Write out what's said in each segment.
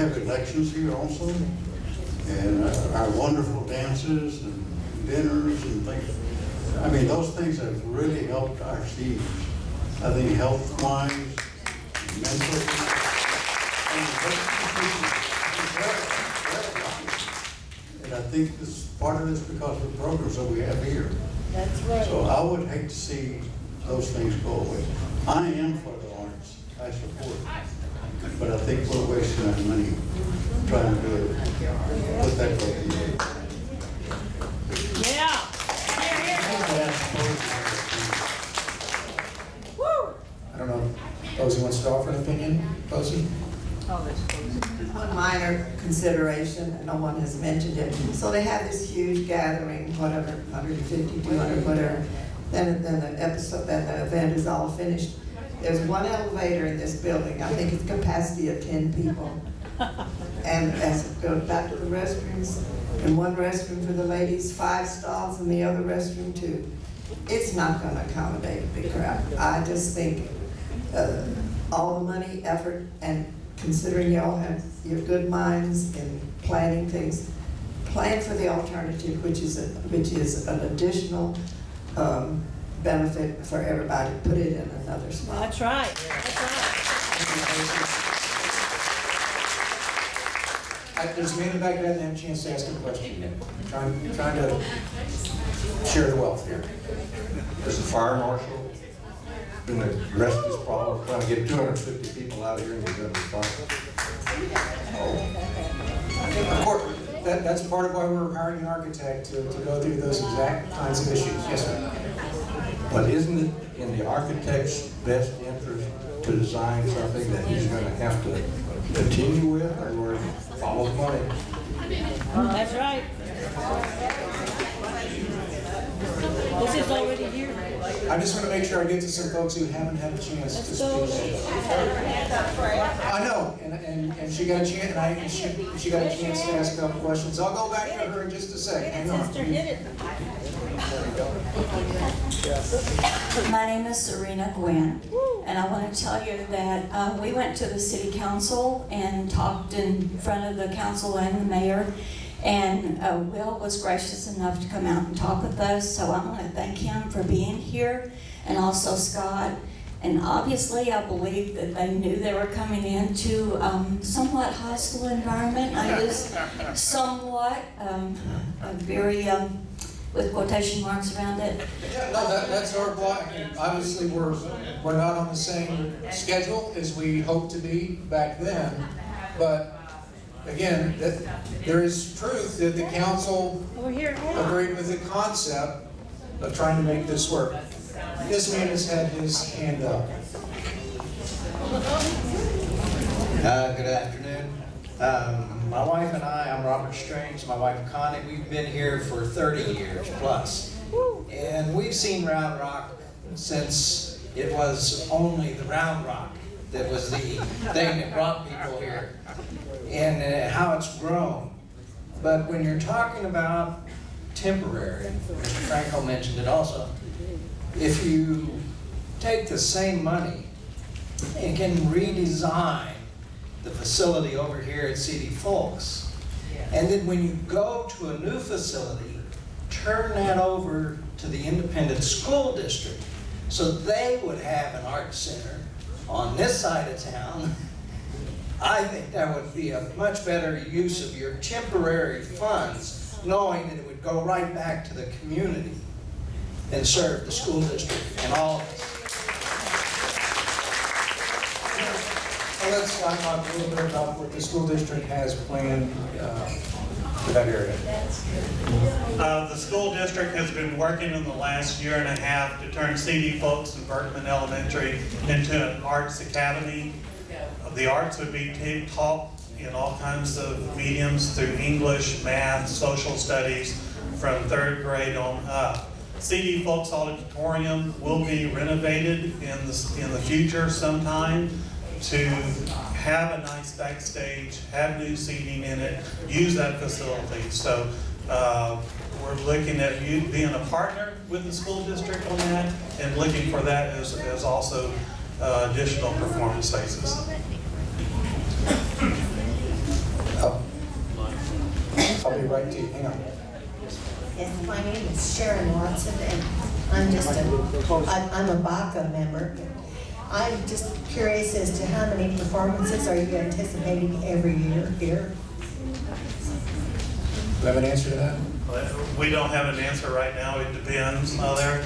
have elections here also, and our wonderful dances and dinners and things. I mean, those things have really helped our seniors. I think health-wise, mentally, and I think this part of this because of the programs that we have here. That's right. So I would hate to see those things go away. I am for the arts. I support it. But I think we're wasting our money trying to put that over here. Yeah. Woo. I don't know, Posey wants to offer an opinion? Posey? One minor consideration, and no one has mentioned it. So they have this huge gathering, whatever, 150, 200, whatever. Then the event is all finished. There's one elevator in this building. I think it's capacity of 10 people. And as it goes back to the restrooms, and one restroom for the ladies, 5 stalls, and the other restroom 2. It's not going to accommodate a big crowd. I just think all the money, effort, and considering y'all have your good minds in planning things, plan for the alternative, which is an additional benefit for everybody. Put it in another spot. That's right. That's right. There's a man in the back there that didn't have a chance to ask a question yet. Trying to share the wealth here. As a fire marshal, been addressed this problem, trying to get 250 people out of here and get rid of the fire. Of course, that's part of why we're hiring an architect to go through those exact kinds of issues. Yes, sir. But isn't it in the architect's best interest to design something that he's going to have to continue with or follow the money? That's right. This is already here. I just want to make sure I get to some folks who haven't had a chance to speak. I know, and she got a chance, and she got a chance to ask a couple questions. I'll go back to her in just a second. Hang on. Sister, hit it. My name is Serena Gwynn, and I want to tell you that we went to the city council and talked in front of the council and the mayor, and Will was gracious enough to come out and talk with us, so I want to thank him for being here, and also Scott. And obviously, I believe that they knew they were coming into somewhat hostile environment. I use somewhat, very, with quotation marks around it. Yeah, no, that's our block. Obviously, we're not on the same schedule as we hoped to be back then, but again, there is truth that the council Over here. agreed with the concept of trying to make this work. This man has had his hand up. Good afternoon. My wife and I'm Robert Strange, my wife Connie, we've been here for 30 years plus. And we've seen Round Rock since it was only the Round Rock that was the thing that brought people here, and how it's grown. But when you're talking about temporary, Mr. Franco mentioned it also, if you take the same money and can redesign the facility over here at CD Folks, and then when you go to a new facility, turn that over to the independent school district so they would have an art center on this side of town, I think that would be a much better use of your temporary funds, knowing that it would go right back to the community and serve the school district and all of us. So let's talk a little bit about what the school district has planned for that area. The school district has been working in the last year and a half to turn CD Folks and Berkman Elementary into an arts academy. The arts would be taught in all kinds of mediums through English, math, social studies from 3rd grade on up. CD Folks Auditorium will be renovated in the future sometime to have a nice backstage, have new seating in it, use that facility. So we're looking at you being a partner with the school district on that and looking for that as also additional performance spaces. right to you. Hang on. Yes, my name is Sharon Watson, and I'm a Baca member. I'm just curious as to how many performances are you anticipating every year here? Do you have an answer to that? We don't have an answer right now. It depends, Mother.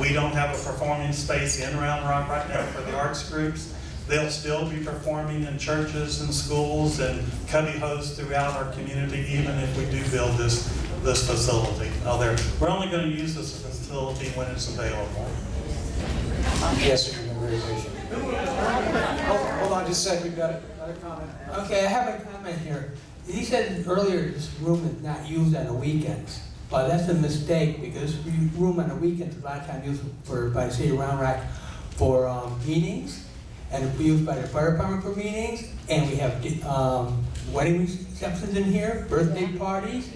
We don't have a performing space in Round Rock right now for the arts groups. They'll still be performing in churches and schools and cubby hosts throughout our community, even if we do build this facility. We're only going to use this facility when it's available. Yes, sir, you've been very patient. Hold on just a sec, we've got another comment. Okay, I have a comment here. He said earlier this room is not used on the weekends, but that's a mistake because room on the weekends is a lot of times used by the city of Round Rock for meetings, and it's used by the fire department for meetings, and we have wedding receptions in here, birthday parties,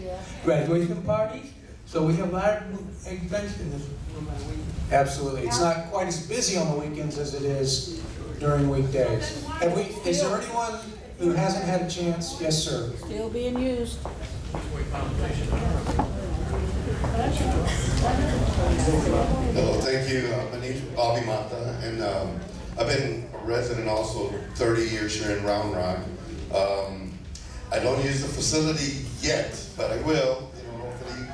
graduation parties, so we have a lot of expense in this room on the weekends. Absolutely. It's not quite as busy on the weekends as it is during weekdays. Is there anyone who hasn't had a chance? Yes, sir. Still being used. Hello, thank you. My name's Bobby Mata, and I've been a resident also 30 years here in Round Rock. I don't use the facility yet, but I will, hopefully.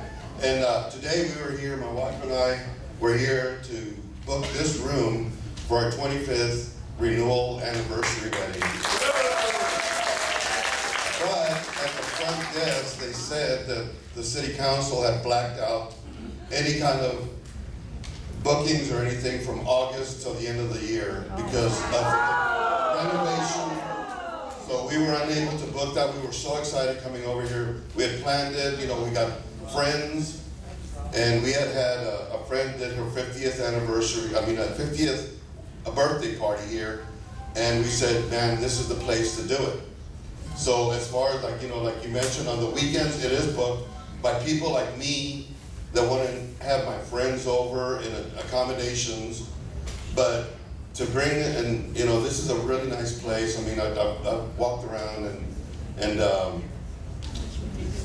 And today we were here, my wife and I were here to book this room for our 25th renewal anniversary wedding. But at the front desk, they said that the city council had blacked out any kind of bookings or anything from August till the end of the year because of renovation. So we were unable to book that. We were so excited coming over here. We had planned it, we got friends, and we had a friend did her 50th anniversary, a birthday party here, and we said, man, this is the place to do it. So as far as like you mentioned, on the weekends, it is booked by people like me that want to have my friends over in accommodations, but to bring it, and this is a really nice place. I mean, I've walked around and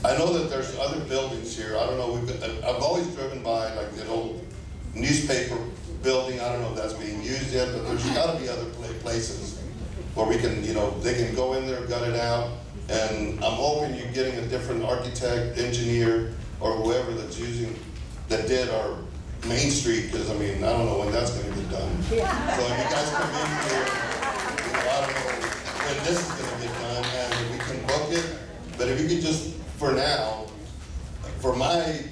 I know that there's other buildings here. I don't know. I've always driven by like the old newspaper building. I don't know if that's being used yet, but there's got to be other places where we can, they can go in there, gut it out, and I'm hoping you're getting a different architect, engineer, or whoever that did our Main Street, because I don't know when that's going to get done. So if you guys come in here, I don't know when this is going to get done, and if we can book it, but if you could just, for now, for my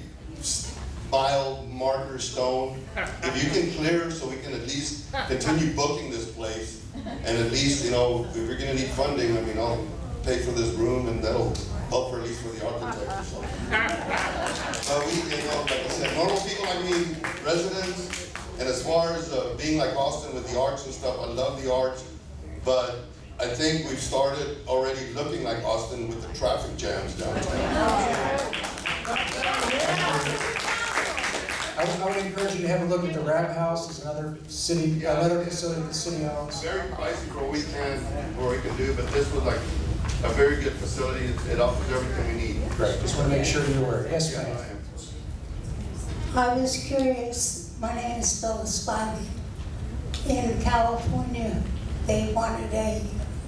mile marker stone, if you can clear so we can at least continue booking this place, and at least, if you're going to need funding, I'll pay for this room, and that'll help for at least for the architect or something. But like I said, normal people like me, residents, and as far as being like Austin with the arts and stuff, I love the arts, but I think we've started already looking like Austin with the traffic jams downtown. I would encourage you to have a look at the Rap House. It's another facility the city owns. Very pricey for what we can do, but this was like a very good facility. It offers everything we need. Great. Just want to make sure you're aware. Yes, ma'am. I was curious. My name is Phyllis Spivey. In California, they wanted a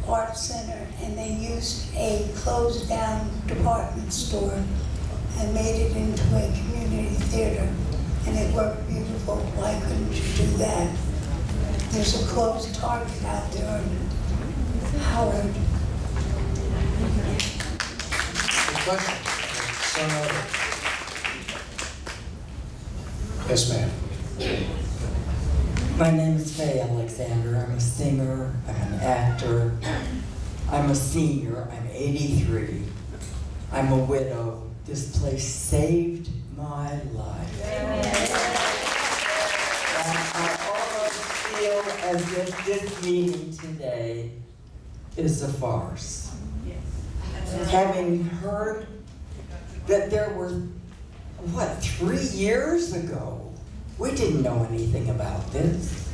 art center, and they used a closed down department store and made it into a community theater, and it worked beautiful. Why couldn't you do that? There's a closed Target out there on Howard. Good question. So noted. Yes, ma'am. My name is Faye Alexander. I'm a singer, I'm an actor, I'm a senior, I'm 83. I'm a widow. This place saved my life. And I almost feel as if this meeting today is a farce. Having heard that there were, 3 years ago, we didn't know anything about this.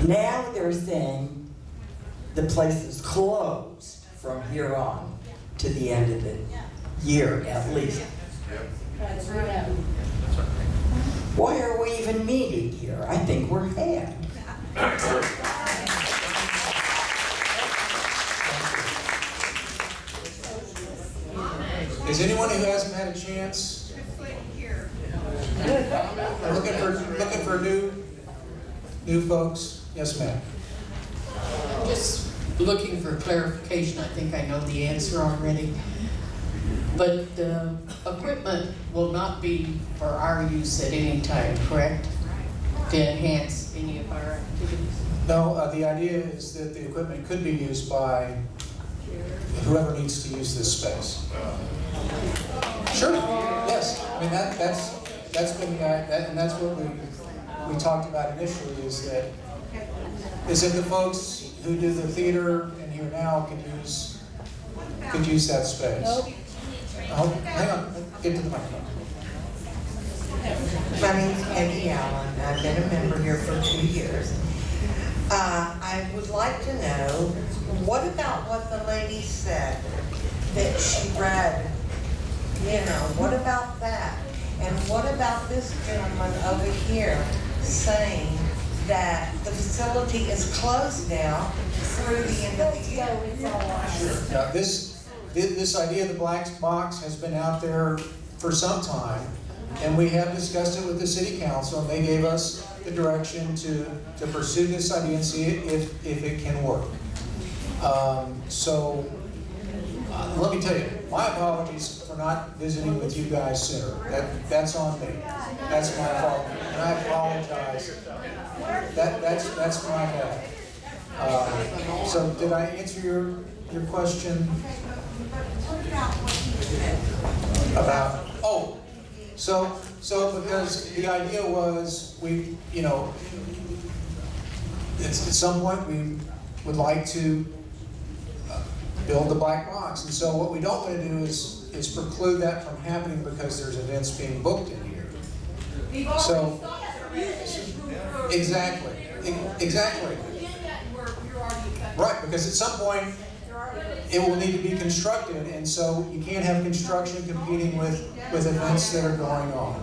Now they're saying the place is closed from here on to the end of the year at least. That's right. Why are we even meeting here? I think we're had. Is anyone who hasn't had a chance? Looking for new folks? Yes, ma'am. Just looking for clarification. I think I know the answer already. But the equipment will not be for our use at any time, correct? To enhance any of our activities? No, the idea is that the equipment could be used by whoever needs to use this space. Sure, yes. I mean, that's been, and that's what we talked about initially, is that the folks who do the theater and here now could use that space. Nope. Oh, hang on, get to the microphone. My name's Peggy Allen. I've been a member here for 2 years. I would like to know, what about what the lady said that she read? You know, what about that? And what about this gentleman over here saying that the facility is closed now through the end of the year? Sure. Now, this idea of the black box has been out there for some time, and we have discussed it with the city council, and they gave us the direction to pursue this idea and see if it can work. Let me tell you, my apologies for not visiting with you guys sooner. That's on me. That's my fault, and I apologize. That's my bad. So did I answer your question about, so because the idea was at some point we would like to build the black box, and so what we don't want to do is preclude that from happening because there's events being booked in here. So, exactly. Right, because at some point, it will need to be constructed, and so you can't have construction competing with events that are going on.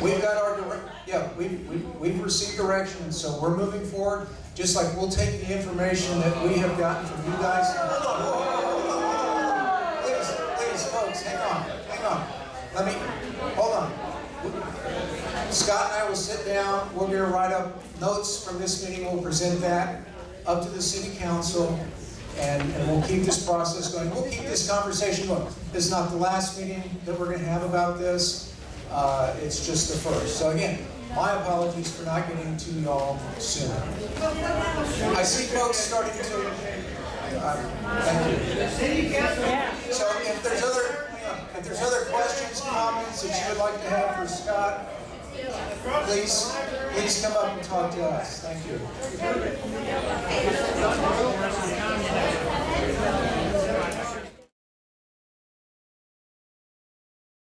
We've got we've received direction, and so we're moving forward. Just like we'll take the information that we have gotten from you guys. Please, folks, hang on. Hold on. Scott and I will sit down. We're going to write up notes from this meeting. We'll present that up to the city council. And we'll keep this process going. We'll keep this conversation going. This is not the last meeting that we're going to have about this. It's just the first. So again, my apologies for not getting to y'all sooner. I see folks starting to. Thank you. So if there's other questions, comments that you would like to have for Scott, please come up and talk to us. Thank you.